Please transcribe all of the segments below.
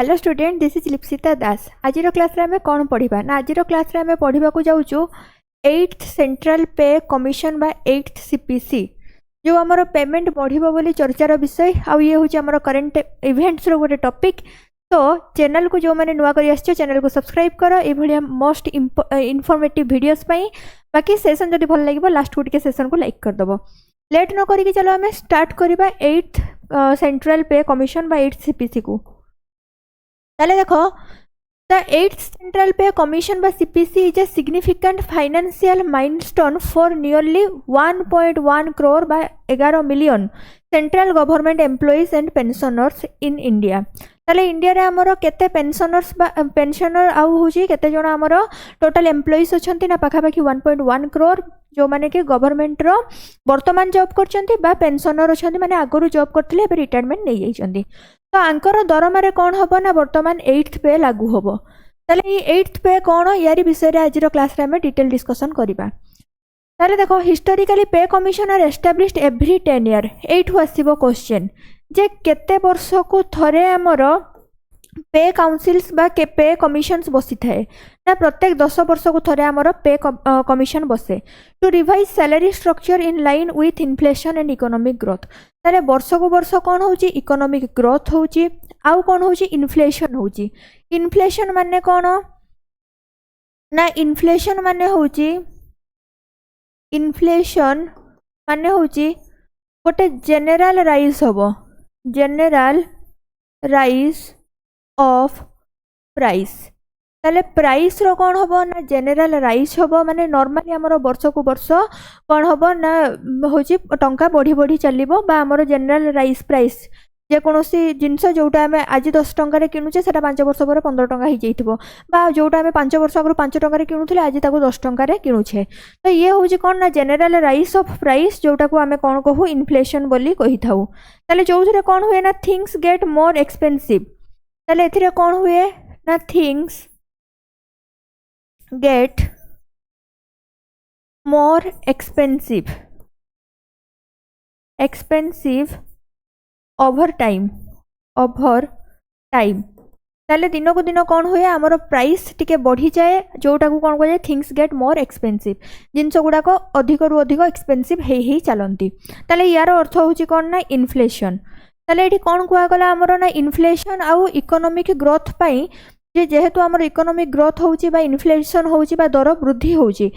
Hello student, this is लिप्सिता दास। आज class रे आमे कौन पढ़िबा ना आज क्लास रे आमे पढ़िबा को जाउछु 8th सेंट्रल पे कमिशन बा 8th सीपीसी जो हमर पेमेंट बढ़िबो बोली चर्चार विषय आ ये होची हमर करंट इवेंट्स रो गोटे टॉपिक। तो चैनल को जो मैंने नुआ करी आछो चैनल को सब्सक्राइब करो ए भलिया मोस्ट इन्फॉर्मेटिव वीडियोस पई। बाकी सेशन जदी भल लागिबो लास्ट को टिके सेशन को लाइक कर दबो। लेट न करी कि चलो हमें स्टार्ट करबा 8th सेंट्रल पे कमिशन बा 8th सीपीसी को। ताले देखो the 8th central pay commission बा CPC is a significant financial milestone for nearly 1.1 crore बा 11 million central government employees and pensioners in India. ताले इंडिया रे हमरो केते पेंशनर्स बा पेंशनर आउ होची केते जण हमरो टोटल एम्प्लॉइज अछंती ना पाखा पाखी 1.1 करोड़ जो माने कि गवर्नमेंट रो वर्तमान जॉब करचंती बा पेंशनर अछंती माने आगरु जॉब करथिले बे रिटायरमेंट नै जाइचंती। तो आंकर दरमा रे कोन हबो ना वर्तमान 8th पे लागू हबो। ताले ई 8th पे कोन यारी विषय रे आज रो क्लास रे हम डिटेल डिस्कशन करिबा। ताले देखो historically pay commission are established every 10 year. एठु आसीबो क्वेश्चन जे केते वर्ष को थरे हमरो पे काउंसिल्स बा के पे कमिशन्स बसी थाए ना प्रत्येक 10 वर्ष को थरे हमरो पे कमिशन बसे to revise salary structure in line with inflation and economic growth. तारे वर्ष को वर्ष कोन होची इकोनॉमिक ग्रोथ होची आउ कोन होची इन्फ्लेशन होची। इन्फ्लेशन माने कोन ना इन्फ्लेशन माने होची गोटे जनरल राइज हबो जनरल राइज ऑफ प्राइस। ताले प्राइस रो कोन हबो ना जनरल राइज हबो माने नॉर्मली हमरो वर्ष को वर्ष कोन हबो ना होची टंका बढ़ी बढ़ी चलिबो बा हमरो जनरल राइज प्राइस जे कोनोसी जिंस जोटा हमें आज 10 टंका रे किनुचे सेटा 5 वर्ष पर 15 टंका ही जाइथिबो बा जोटा हमें 5 वर्ष अगर 5 टंका रे किनुथिले आज ताको 10 टंका रे किनुछे। तो ये होची कोन ना जनरल राइज ऑफ प्राइस जोटा को हमें कोन कहू इन्फ्लेशन बोली कहि थाउ। ताले जोथरे कोन हुए ना थिंग्स गेट मोर एक्सपेंसिव। ताले एथिरे कोन हुए ना things get more expensive over time ताले दिन को दिन कौन हुए आमर प्राइस टिके बढ़ी जाए जोटा को कौन कह थिंग्स गेट मोर एक्सपेंसिव जिनस गुड़ाक अधिक रु अधिक एक्सपेंसिव ही चलती। ताले यार अर्थ होची कौन ना इन्फ्लेशन। ताले एठी कौन कहगला आमर ना इन्फ्लेशन आउ इकोनॉमिक ग्रोथ पाई जे जेहेतु आमर इकोनॉमिक ग्रोथ होची बा इन्फ्लेशन होची बा दर वृद्धि होची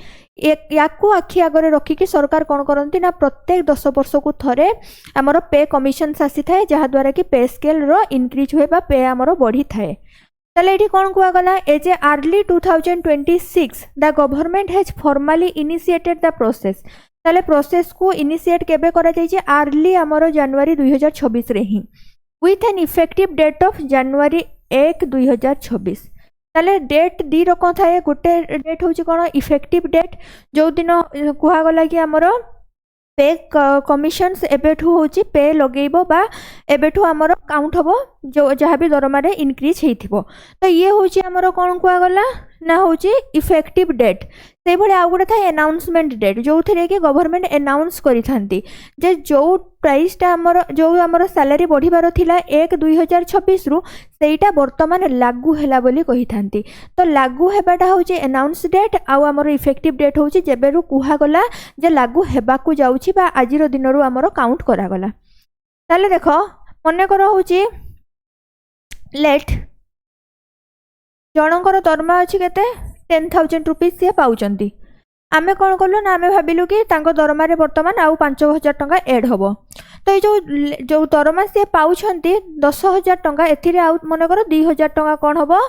याकू आखि आगरे रखिकी सरकार कौन करती ना प्रत्येक 10 वर्ष को थरे आमर पे कमिशन आसी थाए जहा द्वारा कि पे स्केल रो इंक्रीज हुए बा पे आमर बढ़ी थाए। ताले एठी कौन कहगला as a early 2026 the government has formally initiated the process. ताले प्रोसेस को इनिशिएट केबे करा जायछि अर्ली आमर जनवरी 2026 रे ही with an effective date of January 1 2026। ताले डेट दी रकम थाए गोटे डेट होची कोन इफेक्टिव डेट जो दिन कुहा गला कि हमरो पे कमिशन्स एबेठू होची पे लगेइबो बा एबेठू हमरो काउंट हबो जो जहा भी दरमा रे इंक्रीज हेइथिबो। तो ये होची हमरो कोन कुहा गला ना होची इफेक्टिव डेट से भले आ गुडे थाए अनाउंसमेंट डेट जो थरे कि गवर्नमेंट अनाउंस करि थांती जे जो प्राइस टा हमरो जो हमरो सैलरी बढ़िबार थिला 1 2026 रु सेटा वर्तमान लागू हैला बोली कहि थांती। तो लागू हेबाटा होची अनाउंस डेट आउ हमरो इफेक्टिव डेट होची जेबेरु कुहा गला जे लागू हेबाकू जाउची बा आजिरो दिनरु हमरो काउंट करा गला। ताले देखो मने करो होची लेट जनकर दरमा अच्छी केते 10,000 रुपीज से पाउचंती आमे कौन कलु ना आमे भाबिलु कि तांको दरमा रे वर्तमान आउ 5,000 टंका ऐड हबो। तो ये जो दरमा से पाउचंती 10,000 टंका एथिरे आउ मने करो 2,000 टंका कौन हबो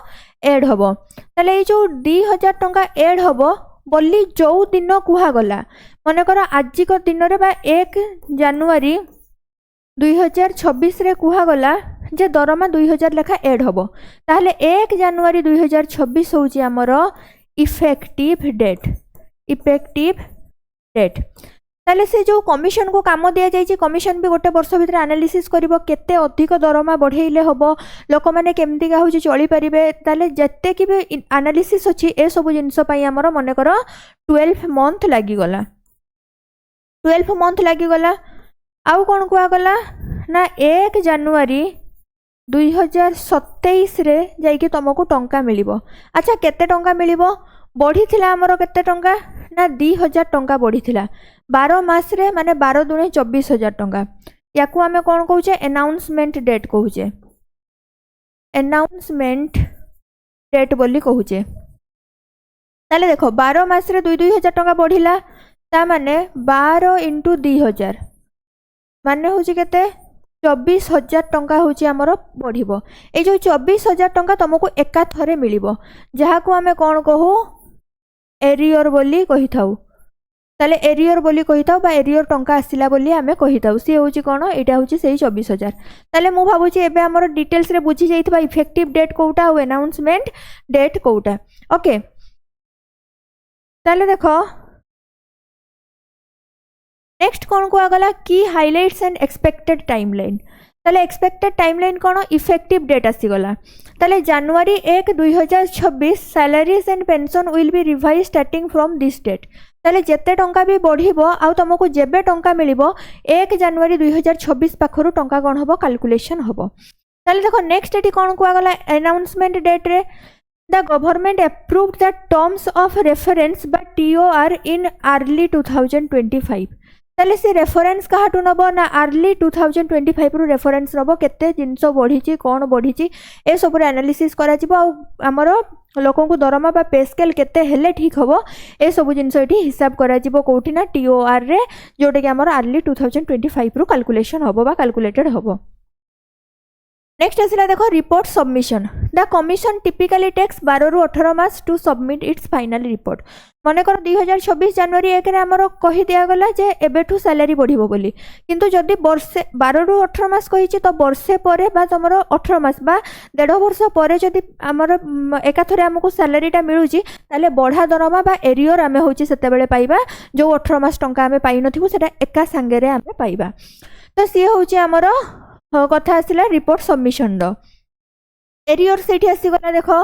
ऐड हबो। ताले ये जो 2,000 टंका ऐड हबो बोली जो दिन कुहा गला मने करो आज को दिन रे बा 1 जनवरी 2026 रे कुहा गला जे दरमा 2,000 लेखा ऐड हबो ताहले 1 जनवरी 2026 होची हमरो इफेक्टिव डेट। ताले से जो कमिशन को काम दिया जायछि कमिशन भी गोटे वर्ष भीतर एनालिसिस करिवो केते अधिक दरमा बढ़ेइले हबो लोक माने केमती का होची चली परिबे। ताले जत्ते कि भी एनालिसिस अछि ए सब जिंस पई हमरो मने करो 12 मंथ लागि गला आउ कोन कुआ गला ना 1 जनवरी 2027 रे जाइए तुमको टंका मिलिबो। अच्छा केते टंका मिलिबो बढ़ी थिला हमरो केते टंका ना 2000 टंका बढ़ी थिला 12 मास रे माने 12 दुणे 24000 टंका। याकू आमे कोन कहूचे अनाउंसमेंट डेट कहूचे अनाउंसमेंट डेट बोली कहूचे। ताले देखो 12 मास रे 2000 टंका बढ़िला ता माने 12 इंटू 2000 माने होची केते 24000 टंका होची हमरो बढ़िबो। ए जो 24000 टंका तुमको एका थरे मिलिबो जहा को आमे कोन कहू एरियर बोली कहि थाउ। ताले एरियर बोली कहि थाउ बा एरियर टंका आसिला बोली आमे कहि थाउ। सी होची कोन एटा होची सेही 24000। ताले मु भाबुची एबे हमरो डिटेल्स रे बुझी जाइतबा इफेक्टिव डेट कोउटा और अनाउंसमेंट डेट कोउटा। ओके ताले देखो नेक्स्ट कौन को आगला की हाइलाइट्स एंड एक्सपेक्टेड टाइमलाइन। ताले एक्सपेक्टेड टाइमलाइन कौन इफेक्टिव डेट आसीगला। ताले January 1 2026 salaries and pension will be revise starting from this date. ताले जेते टंका भी बढ़िबो आ तुमको जेबे टंका मिलिबो 1 जनवरी 2026 पाखरु टंका कौन हबो कैलकुलेशन हबो। ताले देखो नेक्स्ट एटी कौन को आगला अनाउंसमेंट डेट रे The government approved the terms of reference by TOR in early 2025। ताले से रेफरेंस काहाटू नबो ना अर्ली 2025 रु रेफरेंस नबो केते जिंसो बढ़ीची कोन बढ़ीची ए सब रे एनालिसिस करा जिवो आ हमरो लोकन को दरमा बा पे स्केल केते हेले ठीक हबो ए सब जिंसो एठी हिसाब करा जिवो कोठी ना TOR रे जोटे कि हमरो अर्ली 2025 रु कैलकुलेशन हबो बा कैलकुलेटेड हबो। नेक्स्ट आसिला देखो report submission. The commission typically takes 12 रु 18 मास to submit its final report. मन कर 2026 जनवरी 1 रे हमरो कहि दिया गला जे एबेठू सैलरी बढ़िबो बोली किंतु जदी वर्षे 12 रु 18 मास कहिछि तो वर्षे परे बा तमरो 18 मास बा 1.5 वर्ष परे जदी हमरो एकाथरे हमकु सैलरीटा मिलुछि ताले बढ़ा दरमा बा एरियर आमे होछि सेते बेले पाइबा जो 18 मास टंका आमे पाइ नथिबो सेटा एका संगे रे आमे पाइबा। तो सी होछि हमरो कथा आसिला रिपोर्ट सबमिशन रो। एरियर्स एठी आसीगला देखो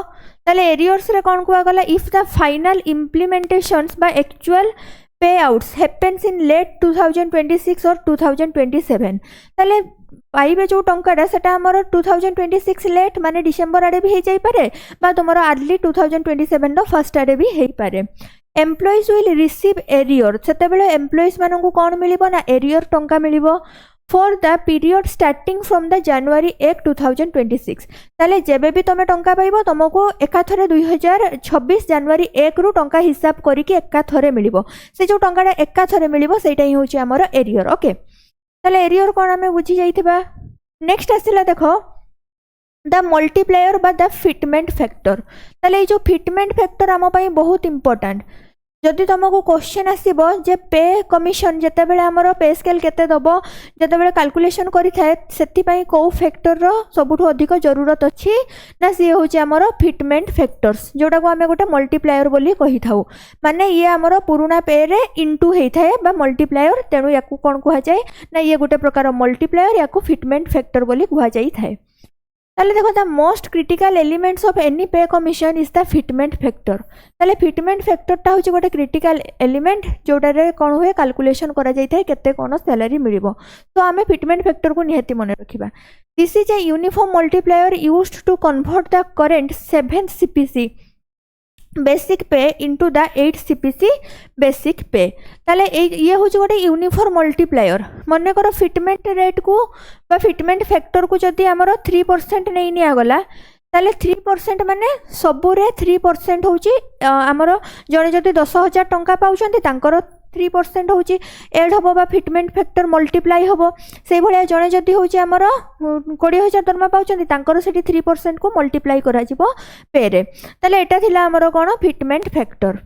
ताले एरियर्स रे कोन कुआ गला if the final implementations by actual पे आउट्स हैपेंस इन लेट 2026 और 2027 ताले पाइबे जो टंकाटा सेटा हमर 2026 लेट माने डिसेंबर आडे भी हे जाई पारे बा तुमरो अर्ली 2027 रो फर्स्ट आडे भी हे पारे। एम्प्लॉइज विल रिसीव एरियर सेते बेले एम्प्लॉइज माननकु कोन मिलिबो ना एरियर टंका मिलिबो for the period starting from the January 1 2026। ताले जेबे भी तुम टंका पाइबो तुमको एकाथरे 2026 जनवरी 1 रु टंका हिसाब करिके एकाथरे मिलिबो से जो टंकाटा एकाथरे मिलिबो सेटा ही होची हमर एरियर। ओके ताले एरियर कोन हमें बुझी जाइथिबा। नेक्स्ट आसिला देखो द मल्टीप्लायर बा द फिटमेंट फैक्टर। ताले जो फिटमेंट फैक्टर आम पई बहुत इंपोर्टेंट। जदि तुमको क्वेश्चन आसीबो जे पे कमिशन जेते बेले हमरो पे स्केल केते दबो जेते बेले कैलकुलेशन करि थाए सेति पई को फैक्टर रो सबुठो अधिक जरूरत अछि ना सी होची हमरो फिटमेंट फैक्टर्स जोटा को हमें गोटे मल्टीप्लायर बोली कहि थाउ माने ये हमरो पुराना पे रे इनटू हेइ थाए बा मल्टीप्लायर तेनु याकू कोन कुहा जाय ना ये गोटे प्रकार मल्टीप्लायर याकू फिटमेंट फैक्टर बोली कुहा जाई थाए। ताले देखो the most critical elements of any पे commission is the fitment factor. ताले फिटमेंट फैक्टर टा होची गोटे क्रिटिकल एलिमेंट जोटा रे कोन होय कैलकुलेशन करा जाई थाए केते कोन सैलरी मिलिबो तो आमे फिटमेंट फैक्टर को निहाती मने रखिबा। This is a uniform multiplier used to convert the current 7th CPC basic pay into the 8th CPC basic pay. ताले ये होची गोटे यूनिफॉर्म मल्टीप्लायर मने करो फिटमेंट रेट को बा फिटमेंट फैक्टर को जदी हमरो 3% नै निया गला ताले 3% माने सबुरे 3% होची हमरो जने जदी 10000 टंका पाउछंती तांकर 3% होची एड हबो बा फिटमेंट फैक्टर मल्टीप्लाई हबो से भलिया जने जदी होची हमरो 20000 दरमा पाउछंती तांकर सेठी 3% को मल्टीप्लाई करा जिवो पे रे। ताले एटा थिला हमरो कोन फिटमेंट फैक्टर।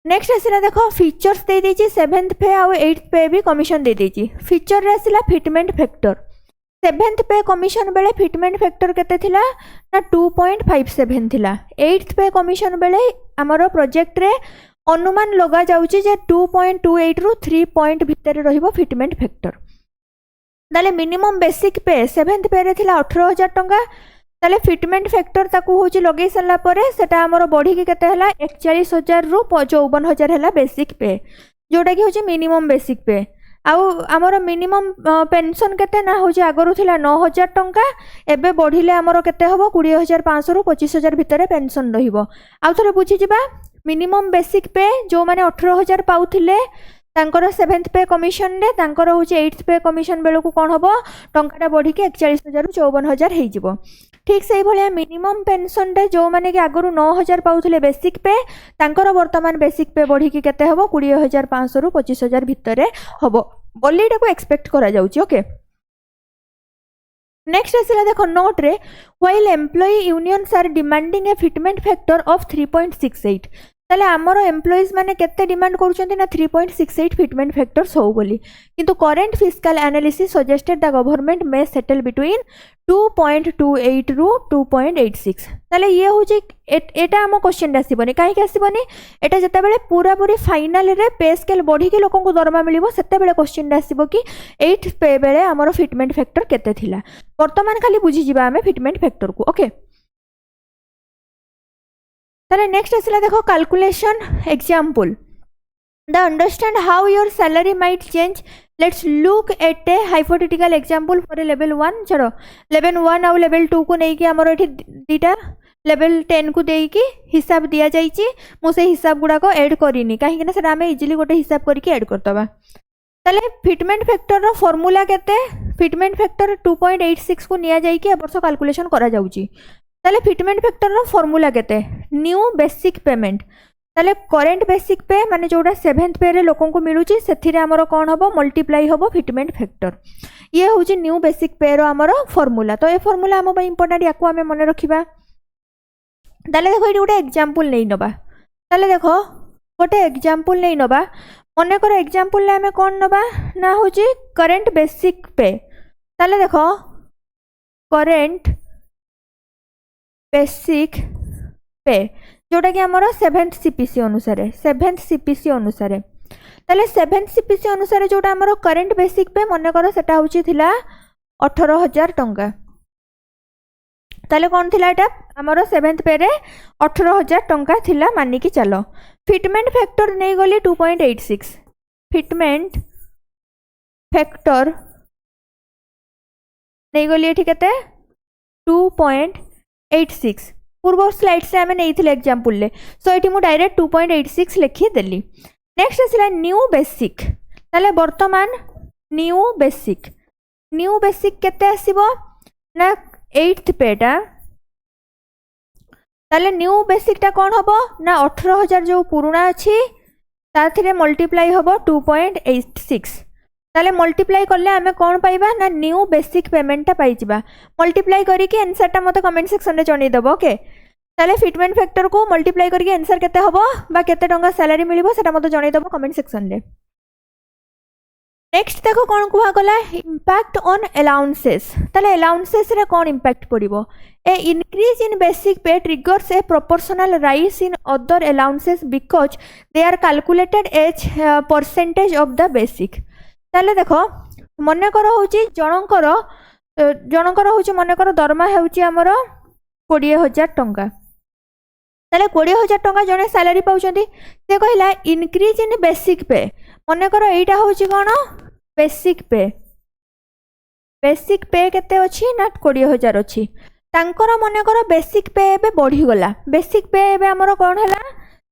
नेक्स्ट आसिला देखो फीचर्स दे देची 7th पे आ 8th पे भी कमिशन दे देची। फीचर रे आसिला फिटमेंट फैक्टर 7th पे कमिशन बेले फिटमेंट फैक्टर केते थिला ना 2.57 थिला। 8th पे कमिशन बेले हमरो प्रोजेक्ट रे अनुमान लगा जाउची जे 2.28 रु 3 पॉइंट भितर रहिबो फिटमेंट फैक्टर। ताले मिनिमम बेसिक पे 7th पे रे थिला 18000 टंका ताले फिटमेंट फैक्टर ताकू होची लगै सला परे सेटा हमरो बढ़ी के केते हला 41000 रु 54000 हला बेसिक पे जोटा कि होची मिनिमम बेसिक पे आउ आमर मिनिमम पेंशन केते ना हो आगरू थिला 9000 टंका एबे बढ़िले आमर केते हबो 20500 रु 25000 भितर पेंशन रहिबो आउ थरे बुझी जिबा मिनिमम बेसिक पे जो माने 18000 पाउथिले तांकर 7th पे कमिशन रे तांकर होची 8th पे कमिशन बेलो को कोन हबो टंकाटा बढ़ी के 41000 रु 54000 हेइ जिवो ठीक से भलिया मिनिमम पेंशन रे जो माने कि आगरू 9000 पाउथिले बेसिक पे तांकर वर्तमान बेसिक पे बढ़ी के केते हबो 20500 रु 25000 भितर हबो बोली एटा को एक्सपेक्ट करा जाउची ओके नेक्स्ट आसिला देखो नोट रे while employee unions are demanding a fitment factor of 3.68 ताले आमर एम्प्लॉइज माने केते डिमांड करूछन्ती ना 3.68 फिटमेंट फैक्टर्स हो बोली किंतु current fiscal analysis suggested the government may settle between 2.28 रु 2.86 ताले ये होची एटा हम क्वेश्चन आसीबनी काहे के आसीबनी एटा जते बेले पूरा पूरी फाइनल रे पे स्केल बढ़ी के लोकन को दरमा मिलिबो सेते बेले क्वेश्चन आसीबो कि 8th पे बेले हमर फिटमेंट फैक्टर केते थिला वर्तमान खाली बुझी जिबा हमें फिटमेंट फैक्टर को ओके ताले नेक्स्ट आसिला देखो calculation example the understand how your salary might change let's look at A hypothetical example for level 1 चलो लेवल 1 और लेवल 2 को नहीं कि हमर एठी दीटा लेवल 10 को देई कि हिसाब दिया जाईची मो से हिसाब गुडा को ऐड करिनी काहे कि ना सेटा हमें इजीली गोटे हिसाब करके ऐड करतबा ताले फिटमेंट फैक्टर रो फार्मूला केते फिटमेंट फैक्टर 2.86 को निया जाई कि वर्ष कैलकुलेशन करा जाउची ताले फिटमेंट फैक्टर रो फार्मूला केते न्यू बेसिक पेमेंट ताले करंट बेसिक पे माने जोडा 7th पे रे लोकन को मिलुची सेथिरे हमरो कोन हबो मल्टीप्लाई हबो फिटमेंट फैक्टर ये होची न्यू बेसिक पे रो हमरो फार्मूला तो ए फार्मूला हम इंपोर्टेंट याको हमें मन रखिबा ताले देखो एटी गोटे एग्जांपल नै नबा ताले देखो गोटे एग्जांपल नै नबा मने कर एग्जांपल ले हमें कोन नबा ना होची करंट बेसिक पे ताले देखो करंट बेसिक पे जोटा कि हमर 7th सीपीसी अनुसार 7th सीपीसी अनुसार ताले 7th सीपीसी अनुसार जोटा हमर करंट बेसिक पे मने कर सेटा होची थिला 18000 टंका ताले कोन थिला एटा हमर 7th पे रे 18000 टंका थिला मानी कि चलो फिटमेंट फैक्टर नै गली 2.86 फिटमेंट फैक्टर नै गली एठी केते 2.86 पूर्व स्लाइड से आमे नैथिले एग्जांपल ले सो एठी मु डायरेक्ट 2.86 लिखि देली नेक्स्ट आसिला न्यू बेसिक ताले वर्तमान न्यू बेसिक केते आसीबो ना 8th पेटा ताले न्यू बेसिक ता कोन हबो ना 18000 जो पुराना अछि ताथिरे मल्टीप्लाई हबो 2.86 ताले मल्टीप्लाई करले हमें कौन पाइबा ना न्यू बेसिक पेमेंट ता पाई जिबा मल्टीप्लाई करी कि आंसर ता मते कमेंट सेक्शन रे जणी देबो ओके ताले फिटमेंट फैक्टर को मल्टीप्लाई करी आंसर केते हबो बा केते टंका सैलरी मिलिबो सेटा मते जणी देबो कमेंट सेक्शन रे नेक्स्ट देखो कौन कुहा गला इंपैक्ट ऑन अलाउंसेस ताले अलाउंसेस रे कौन इंपैक्ट पड़िबो a increase in basic pay triggers a proportional rise in other allowances because they are calculated as percentage of the basic ताले देखो मने कर होची जनकर होची मने कर दरमा होची हमर 20000 टंका ताले 20000 टंका जने सैलरी पाउचंती से कहला इंक्रीज इन बेसिक पे मने कर एटा होची कोन बेसिक पे केते अछि ना 20000 अछि तांकर मने कर बेसिक पे एबे बढ़ी गला बेसिक पे एबे हमर कोन हला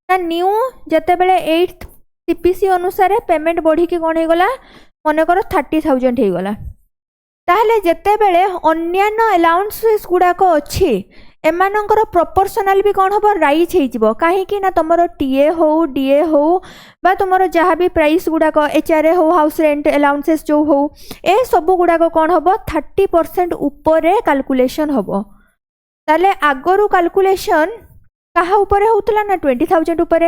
ना न्यू जते बेले 8th सीपीसी अनुसार पेमेंट बढ़ी के कोन हे गला मने कर 30000 हे गला ताहले जते बेले अन्यान्य अलाउंसेस गुडा को अछि एमानंकर प्रोपोर्शनल भी कोन हबो राइज हे जिवो काहे कि ना तमरो टीए हो डीए हो बा तमरो जहा भी प्राइस गुडा को एचआरए हो हाउस रेंट अलाउंसेस जो हो ए सब गुडा को कोन हबो 30% ऊपर कैलकुलेशन हबो ताले आगरु कैलकुलेशन कहा ऊपर होतला ना 20000 ऊपर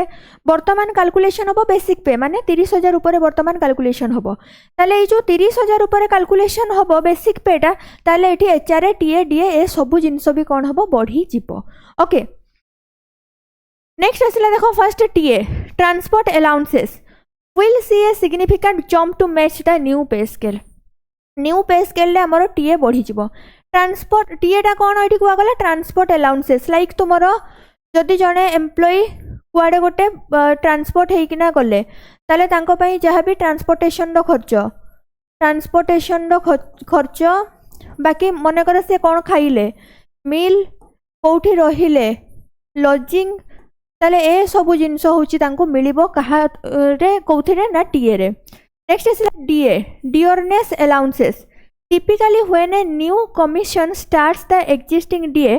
वर्तमान कैलकुलेशन हबो बेसिक पे माने 30000 ऊपर वर्तमान कैलकुलेशन हबो ताले ए जो 30000 ऊपर कैलकुलेशन हबो बेसिक पेटा ताले एठी एचआरए टीए डीए ए सब जिंस भी कोन हबो बढ़ी जिवो ओके नेक्स्ट आसिला देखो first TA transport allowances will see a significant jump to match the new pay scale ले हमरो टीए बढ़ी जिवो ट्रांसपोर्ट टीए टा कोन एठी कुआ गला ट्रांसपोर्ट अलाउंसेस लाइक तुमरो जदि जने एम्प्लॉई कुआडे गोटे ट्रांसपोर्ट हेकिना गले ताले तांको पई जहाँ भी ट्रांसपोर्टेशन रो खर्च बाकी मनकर से कौन खाइले मिल कौठी रहिले लॉजिंग ताले ए सब जिनस होची तांको मिलिबो कहा रे कौथि रे ना टीए रे। Next is DA dearness allowances typically when a new commission starts the existing DA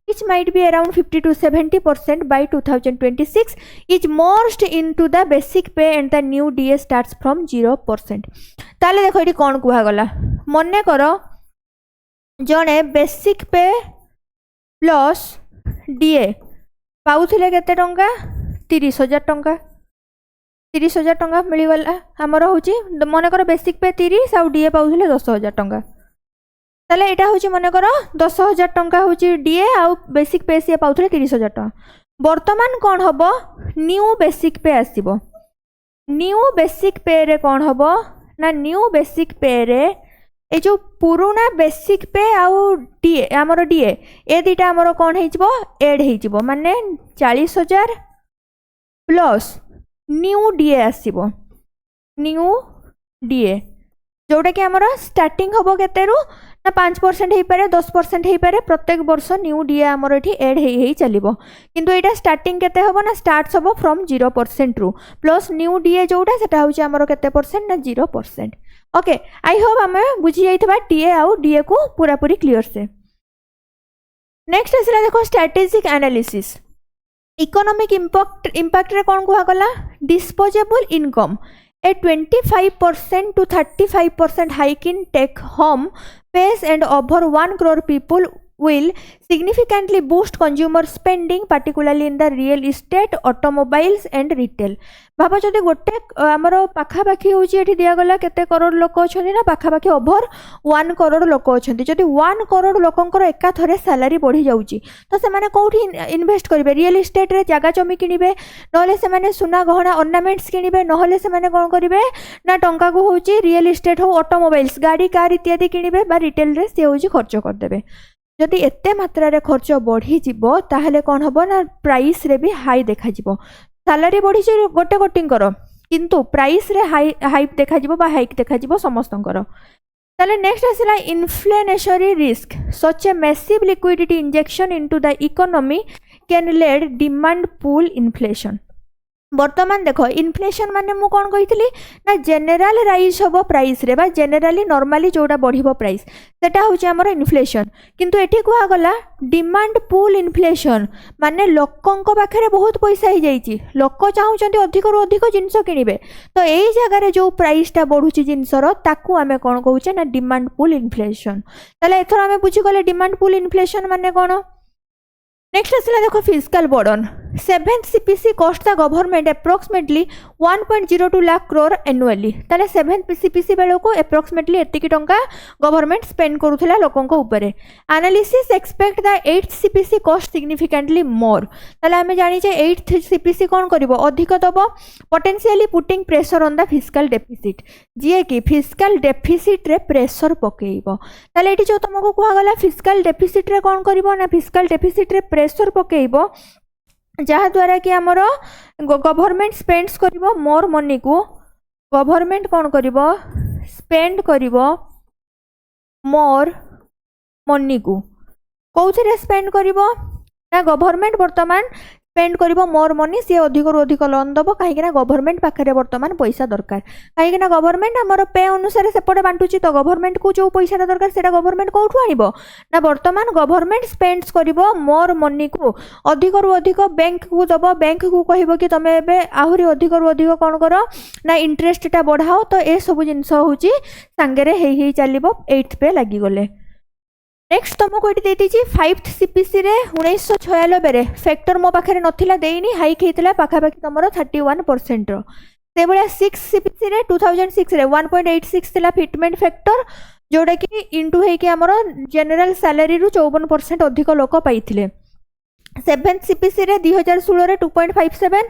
which might be around 50 to 70% by 2026 is merged into the basic pay and the new DA starts from 0%। ताले देखो ये कौन कुहा गला मन्ने करो जने basic पे प्लस DA पाउथिले केते टंका 30,000 टंका 30,000 टंका मिलगला आमर हूँ मनकर बेसिक पे 30 आउ डीए पाउथिले 10,000 टंका ताले एटा हूँ मनकर 10,000 टंका हूँ डीए आउ बेसिक पे सी पाउथिले 30,000 टंका। वर्तमान कौन हम न्यू बेसिक पे आसीबो न्यू बेसिक पे रे कौन हम ना न्यू बेसिक पे रे ए जो पुराना बेसिक पे आउ डीए आमर डीए ए दुटा आमर कौन हो एड हो माने 40,000 प्लस न्यू डीए आसीबो न्यू डीए जोटा कि आमर स्टार्टिंग हम केतेरु ना 5% हो पारे 10% हो पारे प्रत्येक वर्ष न्यू डीए आमर एठी एड हो चलिबो किंतु एटा स्टार्टिंग केते हबो ना स्टार्ट्स हबो फ्रॉम 0% रु प्लस न्यू डीए जोटा सेटा होची आमर केते परसेंट ना 0%। ओके आई होप आमे बुझी जाइथबा टीए आउ डीए को पूरा पूरी क्लियर से। नेक्स्ट आसला देखो स्ट्रेटेजिक एनालिसिस इकोनॉमिक इम्पैक्ट रे कौन कुहा गला disposable income A 25% to 35% hike in take home pays and over 1 crore people will significantly boost consumer spending particularly in the real estate automobiles and retail। भाव जदि गोटे आमर पाखापाखि हूँ ये दिगला केते करोड़ लोक अच्छा ना पाखापाखि ओभर 1 करोड़ लोक अच्छा जदि 1 करोड़ लोकंकर एका थरे सैलरी बढ़ी जाऊँगी तो से कौटी इन्वेस्ट करेंगे रियल इस्टेट रे जगह जमी किनिबे नहले से सुना गहना ऑर्नामेंट्स किनिबे नहले से कौन करेंगे ना टंका को हूँ रियल इस्टेट हो ऑटोमोबाइल्स गाड़ी कार इत्यादि किनिबे बा रिटेल रे से हूँ खर्च करदेबे। जदि एते मात्रा रे खर्च बढ़ी जिवो ताहले कौन हम ना प्राइस रे भी हाई देखा जिवो सैलरी बढ़ी गोटे गोटिंकर किंतु प्राइस रे हाई देखा जिवो बा हाइक देखा जिवो समस्तंकर। ताले नेक्स्ट आसला inflationary risk such a massive liquidity injection into the economy can lead demand pull inflation. वर्तमान देख इन्फ्लेशन माने मु कौन कही ना जेनेराल राइज हम प्राइस रे बा जेनेराली नॉर्मली जोड़ा बढ़िबो प्राइस सेटा होची हमर इन्फ्लेशन किंतु एठी कुहा गला डिमांड पुल इन्फ्लेशन माने लोकंक पाखरे बहुत पैसा ही जाईची लोक चाहउचंती अधिक रु अधिक जिंस किनिबे तो एई जगह रे जो प्राइस टा बढ़ुची जिंसर ताकू आमे कौन कहूचे ना डिमांड पुल इन्फ्लेशन। ताले एथर आमे बुझी गले डिमांड पुल इन्फ्लेशन माने कौन। नेक्स्ट आसला देखो fiscal burden 7th CPC cost the government approximately 1.02 lakh crore annually ताले 7th CPC बेलो को अप्रोक्सीमेटली एतिकी टंका गवर्नमेंट स्पेंड करूथला लोकंको ऊपर। Analysis expect the 8th CPC cost significantly more ताले हमें जानी जे 8th CPC कौन करिवो अधिक दबो potentially putting pressure on the fiscal deficit जे कि फिस्कल डेफिसिट रे प्रेशर पकेइबो। ताले एठी जो तुमको कुहा गला फिस्कल डेफिसिट रे कौन करिवो ना फिस्कल डेफिसिट रे प्रेशर पकेइबो जहाँ द्वारा कि आमर गवर्नमेंट स्पेंड्स करिवो मोर मनी को गवर्नमेंट कौन करिवो स्पेंड करिवो मोर मनी को कौथिरे स्पेंड करिवो ना गवर्नमेंट वर्तमान स्पेंड करिवो मोर मनी सी अधिक रु अधिक लोन दबो कहीं गवर्नमेंट पाखे वर्तमान पैसा दरकार कहीं गवर्नमेंट आमर पे अनुसार सेपटे बांटुची तो गवर्नमेंट को जो पैसा दरकार से गवर्नमेंट कौटू आनिबो ना वर्तमान गवर्नमेंट स्पेंड्स करिवो मोर मनी को अधिक रु अधिक बैंक को दबो बैंक को कहबो कि तमे एबे आहुरी अधिक रु अधिक कोन करो ना इंटरेस्ट टा बढ़ाओ तो ए सब जिंस होची सांगेरे हेई चलिबो 8th पे लागि गले। नेक्स्ट तुमको ये देती 5th CPC रे 1996 रे फैक्टर मो पाखे नथिला देइनी हाइक हेतला पाखापाखि तुमर 31% रो से बळे 6th CPC रे 2006 रे 1.86 थिला फिटमेंट फैक्टर जोडा कि इनटू हे कि हमर जनरल सैलरी रु 54% अधिक लोक पाइथिले। 7th CPC रे 2016 रे 2.57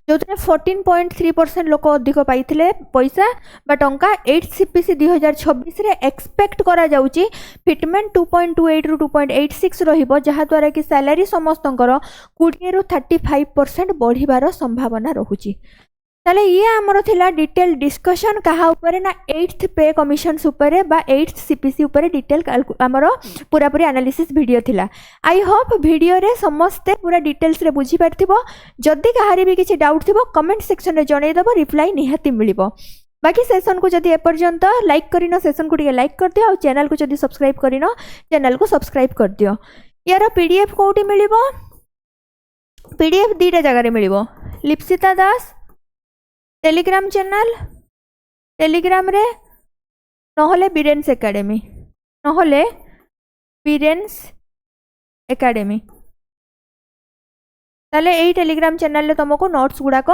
जो 14.3% लोक अधिक पाइथिले पैसा बा टंका। 8th CPC 2026 रे एक्सपेक्ट करा जाउची फिटमेंट 2.28 रु 2.86 रहिबो जहा द्वारा कि सैलरी समस्तंकर 20 रु 35% बढ़िबार संभावना रहुची। ताले ये आमर थिला डिटेल डिस्कशन कहा उपरे ना 8th पे कमिशन्स उपरे बा 8th सीपीसी उपरे डिटेल आमर पूरा पूरी एनालिसिस वीडियो थिला। आई होप वीडियो रे समस्ते पूरा डिटेल्स रे बुझी पारथिबो। जदि कहारी भी किछि डाउट थिबो कमेंट सेक्शन रे जणै देबो, रिप्लाई निहाती मिलिबो। बाकी सेशन को जदि एपर्यंत लाइक करिनो सेशन को टिके लाइक कर दियो, और चैनल को जदि सब्सक्राइब करिनो चैनल को सब्सक्राइब कर दियो। यार पीडीएफ कोठी मिलिबो? पीडीएफ दीटा जगह रे मिलिबो। लिप्सिता दास टेलीग्राम चैनल, टेलीग्राम रे नहले बीरेन्स एकेडमी, नहले बीरेन्स एकेडमी। ताले एई टेलीग्राम चैनल रे तुमको नोट्स गुड़ाक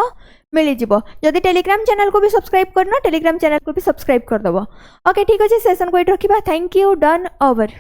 मिली जिवो। जदि टेलीग्राम चैनल को भी सब्सक्राइब करना, टेलीग्राम चैनल को भी सब्सक्राइब कर दबो। ओके ठीक अछि, सेशन को एट रखिबा। Thank you, done, over.